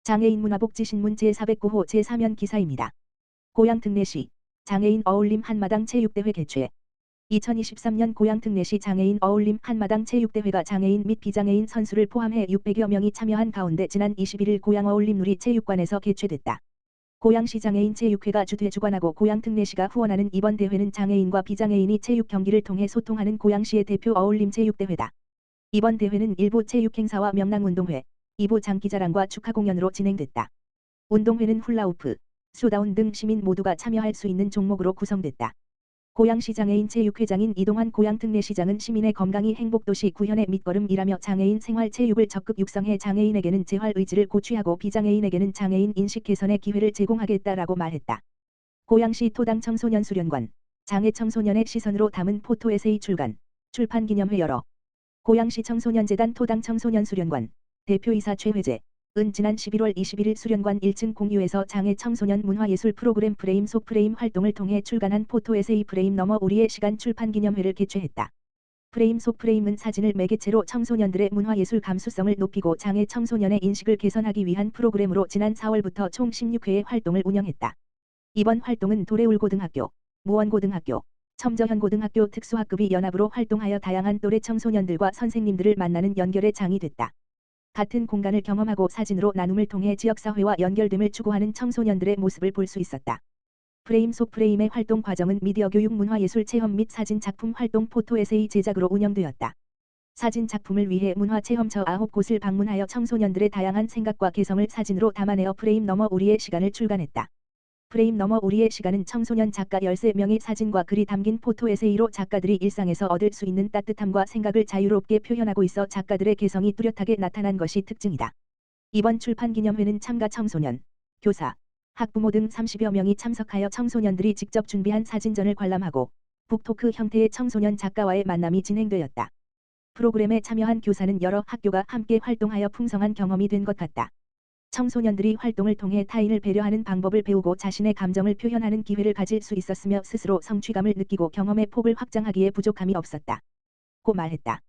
장애인 문화복지신문 제409호 제3연 기사입니다. 고양 특례시 장애인 어울림 한마당 체육대회 개최. 2023년 고양 특례시 장애인 어울림 한마당 체육대회가 장애인 및 비장애인 선수를 포함해 600여 명이 참여한 가운데 지난 21일 고양 어울림 누리 체육관에서 개최됐다. 고양시 장애인 체육회가 주관하고 고양 특례시가 후원하는 이번 대회는 장애인과 비장애인이 체육 경기를 통해 소통하는 고양시의 대표 어울림 체육대회다. 이번 대회는 1부 체육행사와 명랑운동회, 2부 장기자랑과 축하 공연으로 진행됐다. 운동회는 훌라후프, 수다운 등 시민 모두가 참여할 수 있는 종목으로 구성됐다. 고양시 장애인 체육회장인 이동환 고양 특례시장은 시민의 건강이 행복도시 구현의 밑거름이라며 장애인 생활체육을 적극 육성해 장애인에게는 재활 의지를 고취하고 비장애인에게는 장애인 인식 개선의 기회를 제공하겠다라고 말했다. 고양시 토당 청소년 수련관, 장애 청소년의 시선으로 담은 포토 에세이 출판 기념회 열어. 고양시 청소년재단 토당 청소년 수련관, 대표이사 최회재 은 지난 11월 21일 수련관 1층 공유에서 장애 청소년 문화예술 프로그램 프레임 속 프레임 활동을 통해 출간한 포토 에세이 프레임 너머 우리의 시간 출판 기념회를 개최했다. 프레임 속 프레임은 사진을 매개체로 청소년들의 문화예술 감수성을 높이고 장애 청소년의 인식을 개선하기 위한 프로그램으로 지난 4월부터 총 16회의 활동을 운영했다. 이번 활동은 도래울고등학교, 무원고등학교, 첨저현고등학교 특수학급이 연합으로 활동하여 다양한 또래 청소년들과 선생님들을 만나는 연결의 장이 됐다. 같은 공간을 경험하고 사진으로 나눔을 통해 지역사회와 연결됨을 추구하는 청소년들의 모습을 볼 수 있었다. 프레임 속 프레임의 활동 과정은 미디어 교육 문화예술 체험 및 사진 작품 활동 포토 에세이 제작으로 운영되었다. 사진 작품을 위해 문화체험처 9곳을 방문하여 청소년들의 다양한 생각과 개성을 사진으로 담아내어 프레임 너머 우리의 시간을 출간했다. 프레임 너머 우리의 시간은 청소년 작가 13명의 사진과 글이 담긴 포토 에세이로 작가들이 일상에서 얻을 수 있는 따뜻함과 생각을 자유롭게 표현하고 있어 작가들의 개성이 뚜렷하게 나타난 것이 특징이다. 이번 출판 기념회는 참가 청소년, 교사, 학부모 등 30여 명이 참석하여 청소년들이 직접 준비한 사진전을 관람하고 북토크 형태의 청소년 작가와의 만남이 진행되었다. 프로그램에 참여한 교사는 여러 학교가 함께 활동하여 풍성한 경험이 된 것 같다. 청소년들이 활동을 통해 타인을 배려하는 방법을 배우고 자신의 감정을 표현하는 기회를 가질 수 있었으며 스스로 성취감을 느끼고 경험의 폭을 확장하기에 부족함이 없었다. 고 말했다.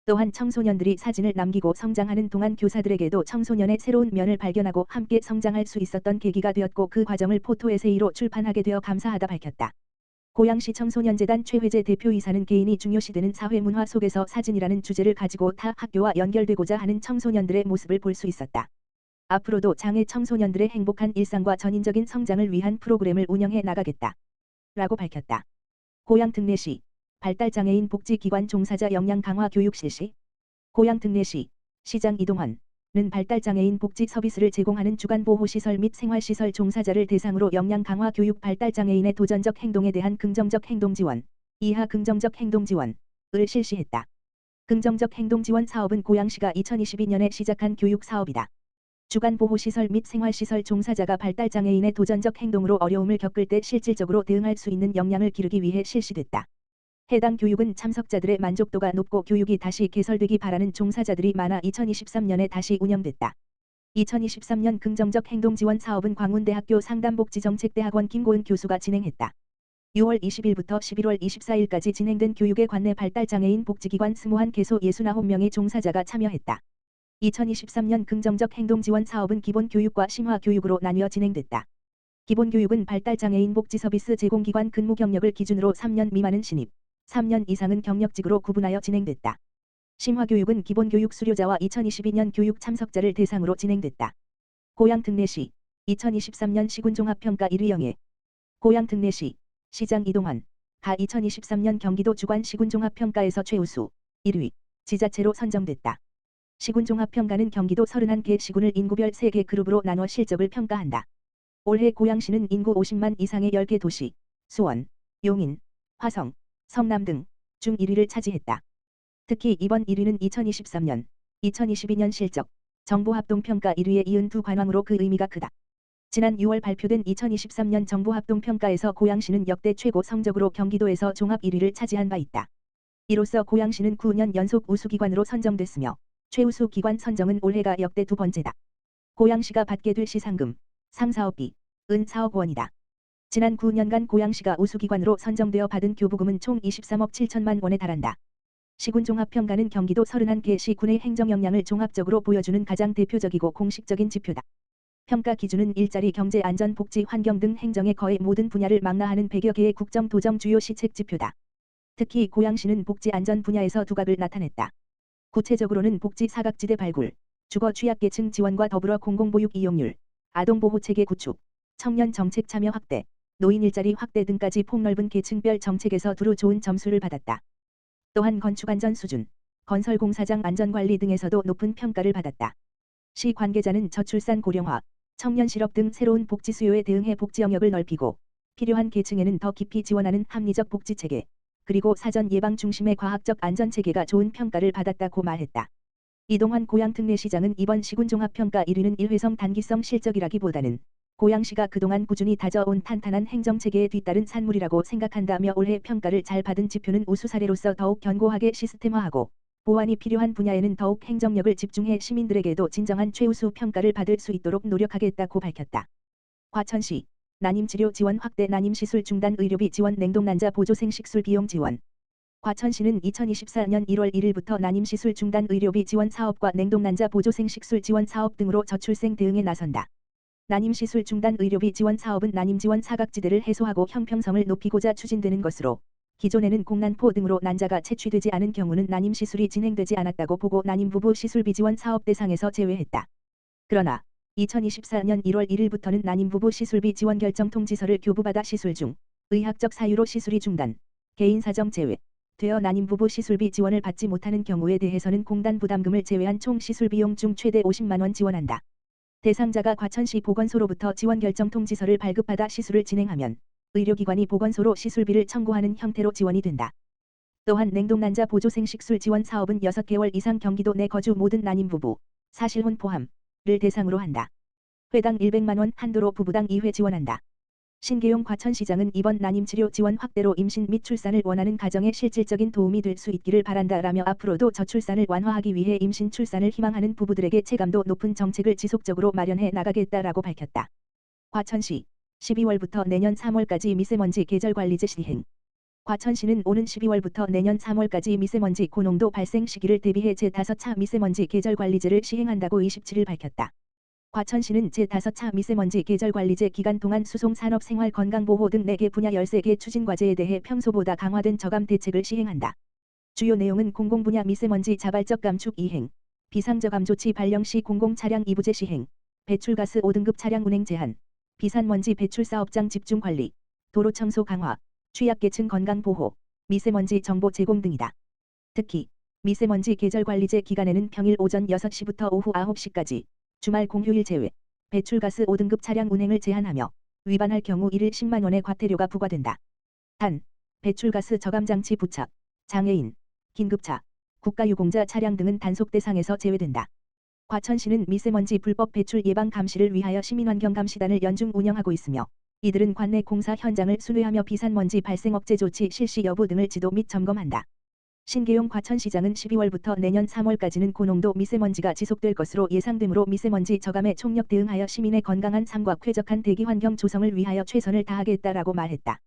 또한 청소년들이 사진을 남기고 성장하는 동안 교사들에게도 청소년의 새로운 면을 발견하고 함께 성장할 수 있었던 계기가 되었고 그 과정을 포토 에세이로 출판하게 되어 감사하다 밝혔다. 고양시 청소년재단 최회재 대표이사는 개인이 중요시되는 사회문화 속에서 사진이라는 주제를 가지고 타 학교와 연결되고자 하는 청소년들의 모습을 볼 수 있었다. 앞으로도 장애 청소년들의 행복한 일상과 전인적인 성장을 위한 프로그램을 운영해 나가겠다. 라고 밝혔다. 고양 특례시 발달장애인 복지기관 종사자 역량 강화 교육 실시. 고양 특례시 시장 이동환은 발달장애인 복지 서비스를 제공하는 주간보호시설 및 생활시설 종사자를 대상으로 역량 강화 교육 발달장애인의 도전적 행동에 대한 긍정적 행동지원, 이하 긍정적 행동지원을 실시했다. 긍정적 행동지원 사업은 고양시가 2022년에 시작한 교육 사업이다. 주간보호시설 및 생활시설 종사자가 발달장애인의 도전적 행동으로 어려움을 겪을 때 실질적으로 대응할 수 있는 역량을 기르기 위해 실시됐다. 해당 교육은 참석자들의 만족도가 높고 교육이 다시 개설되기 바라는 종사자들이 많아 2023년에 다시 운영됐다. 2023년 긍정적 행동지원 사업은 광운대학교 상담복지정책대학원 김고은 교수가 진행했다. 6월 20일부터 11월 24일까지 진행된 교육에 관내 발달장애인 복지기관 21개소 69명의 종사자가 참여했다. 2023년 긍정적 행동지원 사업은 기본교육과 심화교육으로 나뉘어 진행됐다. 기본교육은 발달장애인 복지서비스 제공기관 근무 경력을 기준으로 3년 미만은 신입, 3년 이상은 경력직으로 구분하여 진행됐다. 심화교육은 기본교육 수료자와 2022년 교육 참석자를 대상으로 진행됐다. 고양 특례시 2023년 시군종합평가 1위 영예. 고양 특례시 시장 이동환 가 2023년 경기도 주관 시군종합평가에서 최우수 1위 지자체로 선정됐다. 시군종합평가는 경기도 31개 시군을 인구별 3개 그룹으로 나눠 실적을 평가한다. 올해 고양시는 인구 50만 이상의 10개 도시, 수원, 용인, 화성, 성남 등 중 1위를 차지했다. 특히 이번 1위는 2023년, 2022년 실적, 정보합동평가 1위에 이은 두 관왕으로 그 의미가 크다. 지난 6월 발표된 2023년 정보합동평가에서 고양시는 역대 최고 성적으로 경기도에서 종합 1위를 차지한 바 있다. 이로써 고양시는 9년 연속 우수기관으로 선정됐으며 최우수 기관 선정은 올해가 역대 두 번째다. 고양시가 받게 될 시상금, 상사업비, 은 4억 원이다. 지난 9년간 고양시가 우수기관으로 선정되어 받은 교부금은 총 23억 7천만 원에 달한다. 시군종합평가는 경기도 31개 시군의 행정 역량을 종합적으로 보여주는 가장 대표적이고 공식적인 지표다. 평가 기준은 일자리, 경제, 안전, 복지, 환경 등 행정의 거의 모든 분야를 망라하는 100여 개의 국정 도정 주요 시책 지표다. 특히 고양시는 복지 안전 분야에서 두각을 나타냈다. 구체적으로는 복지 사각지대 발굴, 주거 취약계층 지원과 더불어 공공보육 이용률, 아동보호체계 구축, 청년 정책 참여 확대, 노인 일자리 확대 등까지 폭넓은 계층별 정책에서 두루 좋은 점수를 받았다. 또한 건축안전 수준, 건설공사장 안전관리 등에서도 높은 평가를 받았다. 시 관계자는 저출산 고령화, 청년 실업 등 새로운 복지 수요에 대응해 복지 영역을 넓히고 필요한 계층에는 더 깊이 지원하는 합리적 복지체계, 그리고 사전 예방 중심의 과학적 안전체계가 좋은 평가를 받았다고 말했다. 이동환 고양특례시장은 이번 시군종합평가 1위는 일회성 단기성 실적이라기보다는 고양시가 그동안 꾸준히 다져온 탄탄한 행정체계에 뒤따른 산물이라고 생각한다며 올해 평가를 잘 받은 지표는 우수 사례로서 더욱 견고하게 시스템화하고 보완이 필요한 분야에는 더욱 행정력을 집중해 시민들에게도 진정한 최우수 평가를 받을 수 있도록 노력하겠다고 밝혔다. 과천시 난임치료 지원 확대, 난임시술 중단, 의료비 지원, 냉동난자 보조생 식술 비용 지원. 과천시는 2024년 1월 1일부터 난임시술 중단 의료비 지원 사업과 냉동난자 보조생 식술 지원 사업 등으로 저출생 대응에 나선다. 난임시술 중단 의료비 지원 사업은 난임지원 사각지대를 해소하고 형평성을 높이고자 추진되는 것으로 기존에는 공난포 등으로 난자가 채취되지 않은 경우는 난임시술이 진행되지 않았다고 보고 난임부부 시술비 지원 사업 대상에서 제외했다. 그러나 2024년 1월 1일부터는 난임부부 시술비 지원 결정 통지서를 교부받아 시술 중 의학적 사유로 시술이 중단, 개인 사정 제외, 되어 난임부부 시술비 지원을 받지 못하는 경우에 대해서는 공단 부담금을 제외한 총 시술비용 중 최대 50만 원 지원한다. 대상자가 과천시 보건소로부터 지원 결정 통지서를 발급받아 시술을 진행하면 의료기관이 보건소로 시술비를 청구하는 형태로 지원이 된다. 또한 냉동난자 보조생 식술 지원 사업은 6개월 이상 경기도 내 거주 모든 난임부부, 사실혼 포함 를 대상으로 한다. 회당 100만 원 한도로 부부당 2회 지원한다. 신계용 과천시장은 이번 난임치료 지원 확대로 임신 및 출산을 원하는 가정에 실질적인 도움이 될 수 있기를 바란다라며 앞으로도 저출산을 완화하기 위해 임신 출산을 희망하는 부부들에게 체감도 높은 정책을 지속적으로 마련해 나가겠다라고 밝혔다. 과천시 12월부터 내년 3월까지 미세먼지 계절관리제 시행. 과천시는 오는 12월부터 내년 3월까지 미세먼지 고농도 발생 시기를 대비해 제5차 미세먼지 계절관리제를 시행한다고 27일 밝혔다. 과천시는 제5차 미세먼지 계절관리제 기간 동안 수송 산업 생활 건강보호 등 4개 분야 13개 추진과제에 대해 평소보다 강화된 저감 대책을 시행한다. 주요 내용은 공공분야 미세먼지 자발적 감축 이행, 비상저감 조치 발령 시 공공차량 이부제 시행, 배출가스 5등급 차량 운행 제한, 비산먼지 배출 사업장 집중 관리, 도로 청소 강화, 취약계층 건강보호, 미세먼지 정보 제공 등이다. 특히 미세먼지 계절관리제 기간에는 평일 오전 6시부터 오후 9시까지, 주말 공휴일 제외, 배출가스 5등급 차량 운행을 제한하며 위반할 경우 1일 10만 원의 과태료가 부과된다. 단, 배출가스 저감장치 부착, 장애인, 긴급차, 국가유공자 차량 등은 단속 대상에서 제외된다. 과천시는 미세먼지 불법 배출 예방 감시를 위하여 시민환경감시단을 연중 운영하고 있으며 이들은 관내 공사 현장을 순회하며 비산먼지 발생 억제 조치 실시 여부 등을 지도 및 점검한다. 신계용 과천시장은 12월부터 내년 3월까지는 고농도 미세먼지가 지속될 것으로 예상되므로 미세먼지 저감에 총력 대응하여 시민의 건강한 삶과 쾌적한 대기 환경 조성을 위하여 최선을 다하겠다라고 말했다.